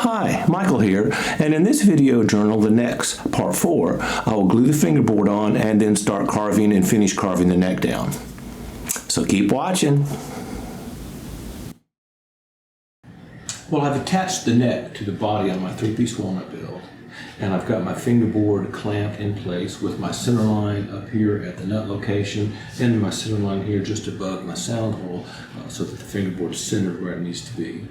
Hi, Michael here, and in this video journal, the necks, part 4, I will glue the fingerboard on and then start carving and finish carving the neck down. So keep watching. Well, I've attached the neck to the body on my 3-piece walnut build, and I've got my fingerboard clamped in place with my center line up here at the nut location and my center line here just above my sound hole so that the fingerboard is centered where it needs to be.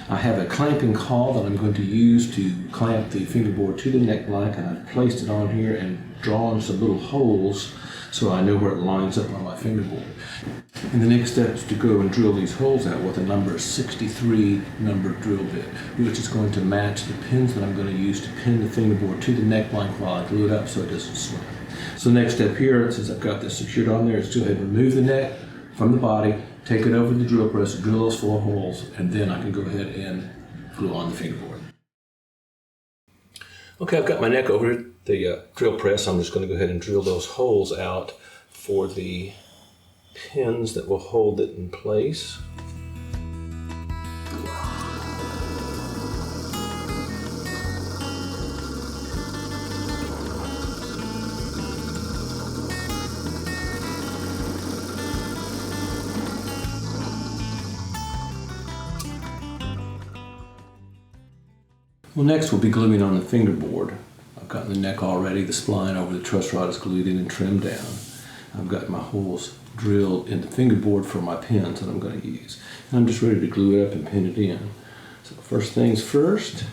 I have a clamping caul that I'm going to use to clamp the fingerboard to the neck blank, and I've placed it on here and drawn some little holes so I know where it lines up on my fingerboard. And the next step is to go and drill these holes out with a number 63 numbered drill bit, which is going to match the pins that I'm going to use to pin the fingerboard to the neck blank while I glue it up so it doesn't slip. So the next step here, since I've got this secured on there, is to go ahead and remove the neck from the body, take it over to the drill press, drill those 4 holes, and then I can go ahead and glue on the fingerboard. Okay, I've got my neck over the drill press. I'm just going to go ahead and drill those holes out for the pins that will hold it in place. Well, next we'll be gluing on the fingerboard. I've gotten the neck already, the spline over the truss rod is glued in and trimmed down. I've got my holes drilled in the fingerboard for my pins that I'm going to use. And I'm just ready to glue it up and pin it in. So first things first,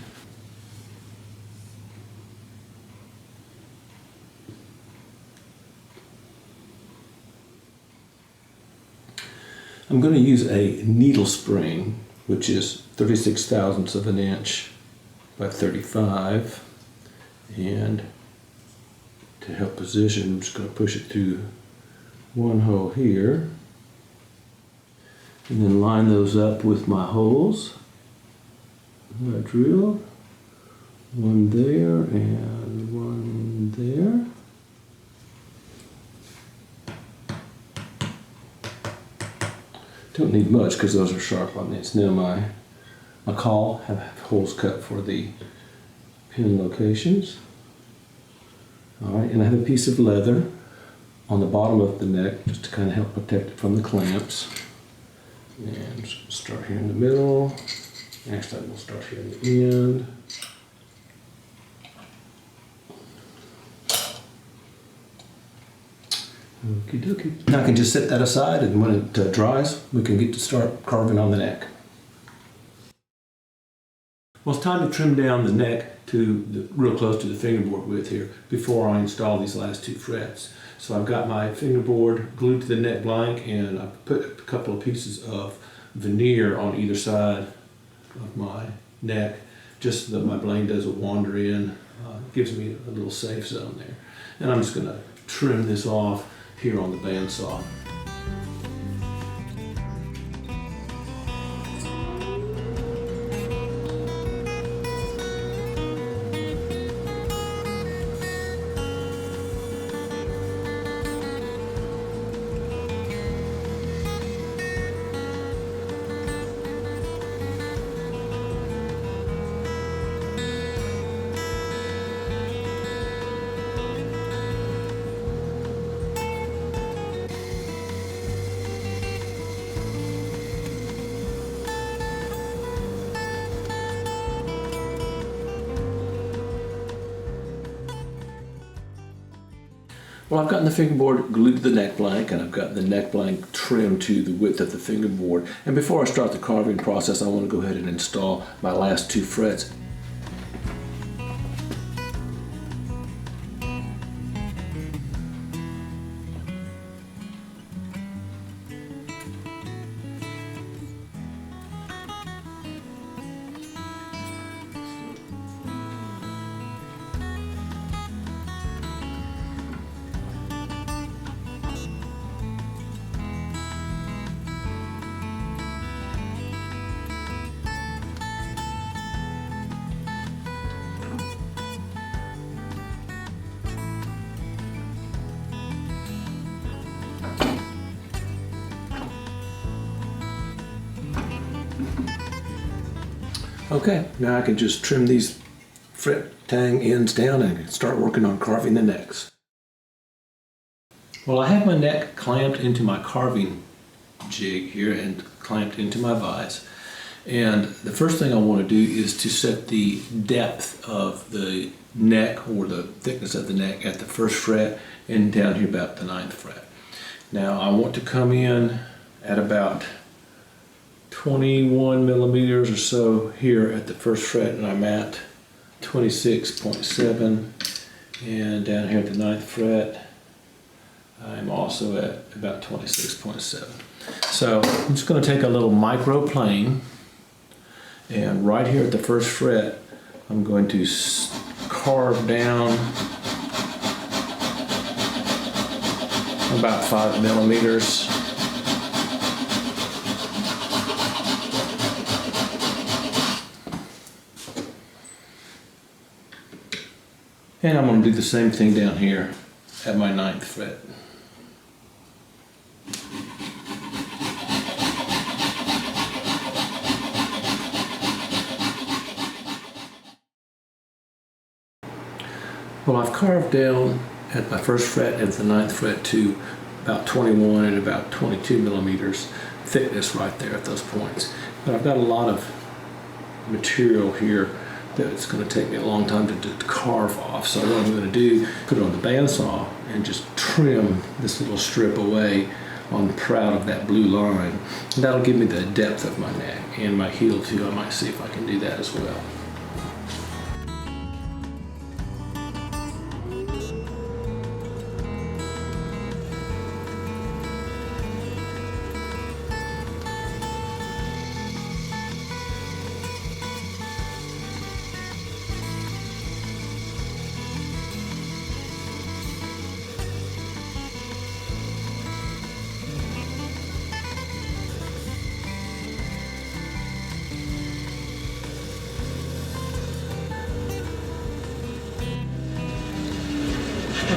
I'm going to use a needle spring, which is 36 thousandths of an inch by 35, and to help position, I'm just going to push it through one hole here and then line those up with my holes that I drilled. One there and one there. Don't need much because those are sharp on this. Now my caul have holes cut for the pin locations. Alright, and I have a piece of leather on the bottom of the neck just to kind of help protect it from the clamps. And start here in the middle. Next time we'll start here in the end. Okie dokie. Now I can just set that aside, and when it dries, we can get to start carving on the neck. Well, it's time to trim down the neck to real close to the fingerboard width here before I install these last 2 frets. So I've got my fingerboard glued to the neck blank, and I've put a couple of pieces of veneer on either side of my neck just so that my blade doesn't wander in. It gives me a little safe zone there. And I'm just going to trim this off here on the bandsaw. Well, I've gotten the fingerboard glued to the neck blank, and I've got the neck blank trimmed to the width of the fingerboard. And before I start the carving process, I want to go ahead and install my last 2 frets. Okay, now I can just trim these fret tang ends down and start working on carving the necks. Well, I have my neck clamped into my carving jig here and clamped into my vise. And the first thing I want to do is to set the depth of the neck, or the thickness of the neck, at the 1st fret and down here about the 9th fret. Now I want to come in at about 21 millimeters or so here at the 1st fret, and I'm at 26.7, and down here at the 9th fret I'm also at about 26.7. So I'm just going to take a little micro plane, and right here at the 1st fret I'm going to carve down about 5 millimeters. And I'm going to do the same thing down here at my 9th fret. Well, I've carved down at my 1st fret and the 9th fret to about 21 and about 22 millimeters thickness right there at those points. But I've got a lot of material here that it's going to take me a long time to carve off. So what I'm going to do, put it on the bandsaw and just trim this little strip away on the proud of that blue line. And that'll give me the depth of my neck and my heel too. I might see if I can do that as well.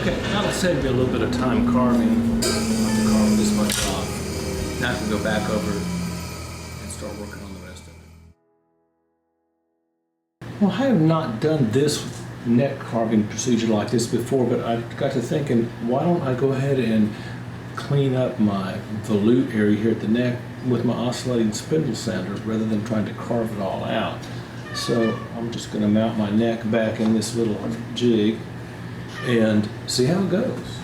Okay, that'll save me a little bit of time carving. I'll have to carve this much off. Now I can go back over and start working on the rest of it. Well, I have not done this neck carving procedure like this before, but I got to thinking, why don't I go ahead and clean up my volute area here at the neck with my oscillating spindle sander rather than trying to carve it all out. So I'm just going to mount my neck back in this little jig and see how it goes.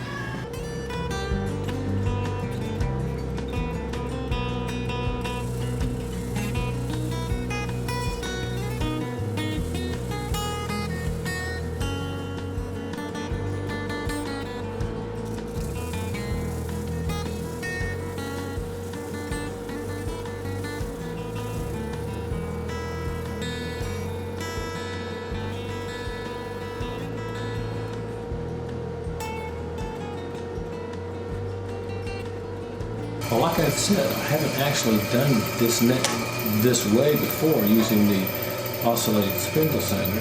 Well, like I said, I haven't actually done this neck this way before using the oscillating spindle sander,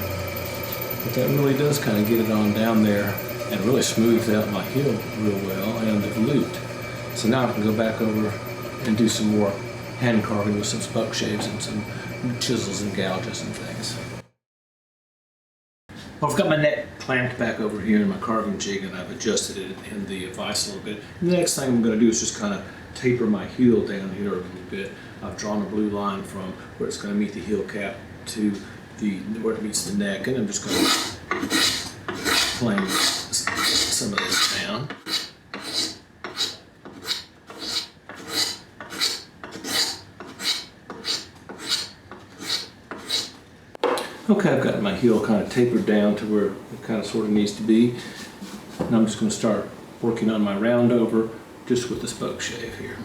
but that really does kind of get it on down there and really smooths out my heel real well and the volute. So now I can go back over and do some more hand carving with some spoke shaves and some chisels and gouges and things. Well, I've got my neck clamped back over here in my carving jig, and I've adjusted it in the vise a little bit. And the next thing I'm going to do is just kind of taper my heel down here a little bit. I've drawn a blue line from where it's going to meet the heel cap to where it meets the neck, and I'm just going to plane some of this down. Okay, I've got my heel kind of tapered down to where it kind of sort of needs to be. And I'm just going to start working on my round over just with the spoke shave here.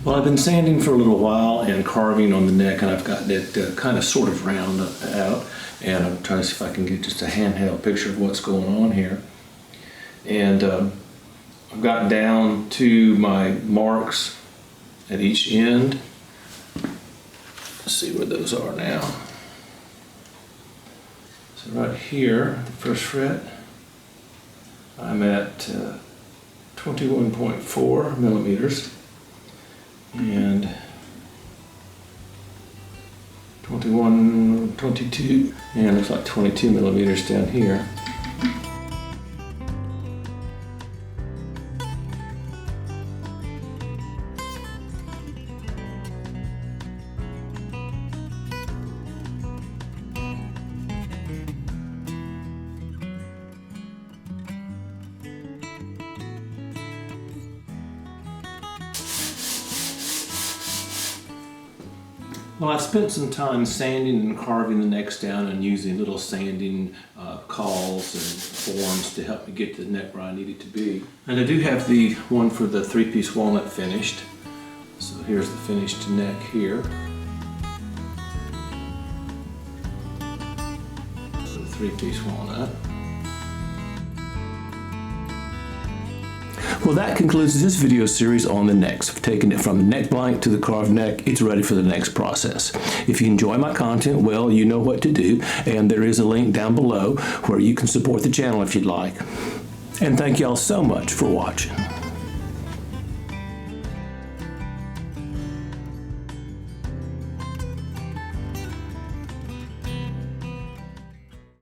Well, I've been sanding for a little while and carving on the neck, and I've gotten it kind of sort of round out, and I'm trying to see if I can get just a handheld picture of what's going on here. And I've gotten down to my marks at each end, Let's see where those are now. So right here, the first fret, I'm at 21.4 millimeters and 21, 22, and it looks like 22 millimeters down here. Well, I've spent some time sanding and carving the necks down and using little sanding cauls and forms to help me get the neck where I need it to be. And I do have the one for the three-piece walnut finished. So here's the finished neck here. So the three-piece walnut. Well, that concludes this video series on the necks. I've taken it from the neck blank to the carved neck. It's ready for the next process. If you enjoy my content, well, you know what to do, and there is a link down below where you can support the channel if you'd like. And thank y'all so much for watching.